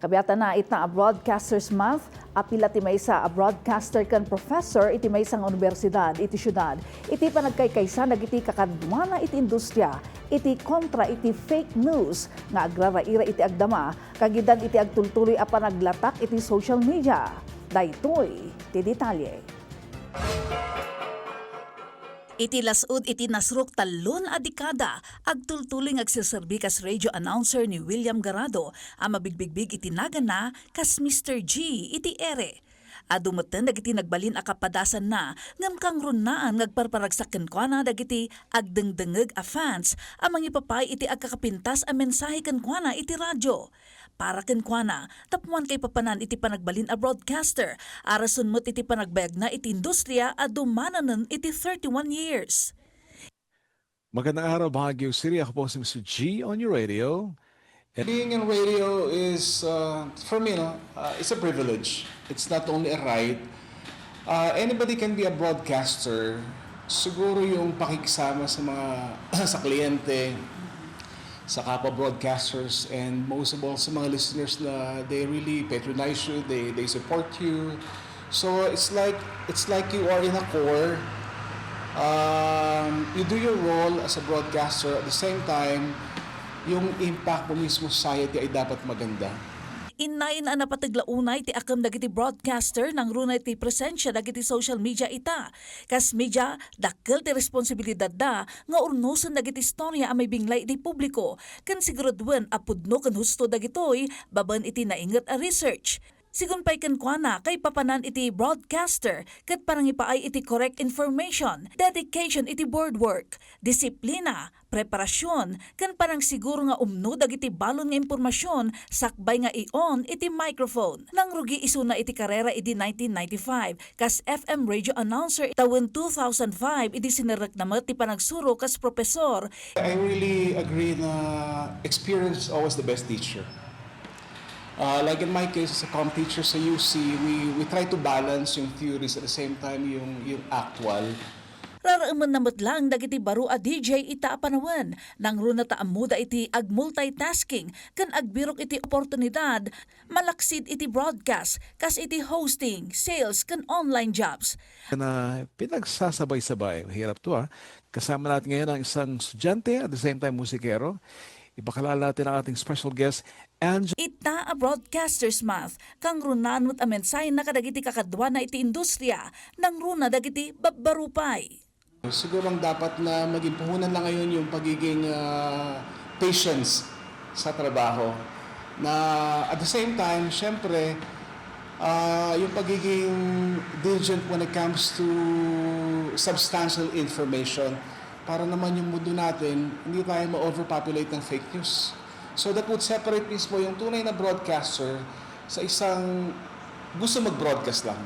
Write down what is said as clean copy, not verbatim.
Kabiata na itna a Broadcasters Month, apila ti maysa a broadcaster kan professor iti maysang universidad iti syudad. Iti panagkaykaysa dagiti kakadwana iti industriya, iti kontra iti fake news nga agraraira iti agdama, kagidan iti agtultuloy a panaglatak iti social media. Daytoy ti detalye. Iti lasud iti nasruk talon a dekada agtultuloy agsiserbi kas radio announcer ni William Garado ang mabigbigbig iti nagana kas Mr. G iti ere. Adumeten dagiti nagbalin a kapadasan na ngem kang runaan ngagparparagsaken kuana dagiti agdengdengeg a fans amang ipapay iti agkakapintas a mensahe ken kuana iti radyo. Para ken kuana tapuan kay papanan iti panagbalin a broadcaster arason met iti panagbayag na iti industriya a dumananen iti 31 years. Magandang araw, Baguio City. Ako po si Mr. G on your radio. Being in radio is, for me, it's a privilege. It's not only a right. Anybody can be a broadcaster. Siguro yung pakikisama sa mga sa kliyente, sa kapwa broadcasters, and most of all sa mga listeners na they really patronize you, they support you. So it's like you are in a core. You do your role as a broadcaster, at the same time yung impact mo mismo sa society ay dapat maganda. Inayin ang napataglaunay ti akam dagiti broadcaster nang runay ti presensya dagiti social media ita. Kas media, dakkel ti responsibilidad da nga urnusan dagiti istorya ang may binglay iti publiko. Kan siguradwen apudno kan husto dagitoy, baban iti naingat a research. Sigun pay ken kuana kay papanan iti broadcaster ket parang ipaay iti correct information, dedication iti board work, disiplina, preparasyon, ken parang siguro nga umno dagiti balon nga impormasyon sakbay nga i-on iti microphone. Nang rugi isuna iti karera iti 1995 kas FM radio announcer tawen 2005 iti sinerek namet ti panagsuro kas profesor. I really agree na experience is always the best teacher. Like in my case, as a comm teacher sa UC, we try to balance yung theories at the same time yung actual. Raraaman namat lang dagiti baro a DJ ita apanawan nang runa ta amuda iti ag multitasking kan agbirok iti oportunidad malaksid iti broadcast kas iti hosting, sales kan online jobs. Na pinagsasabay-sabay. Hirap to Kasama natin ngayon ang isang estudyante at the same time musikero. Ipakalala natin ang ating special guest, Angela. Ita a Broadcasters Month, kang runan mo't a mensahe na kadagiti kakadwa na iti industriya, nang runa dagiti babbarupay. Siguro ang dapat na maging puhunan lang ngayon yung pagiging patience sa trabaho. Na at the same time, syempre, yung pagiging diligent when it comes to substantial information. Para naman yung mundo natin, hindi tayo ma-overpopulate ng fake news. So that would separate mismo yung tunay na broadcaster sa isang gusto mag-broadcast lang.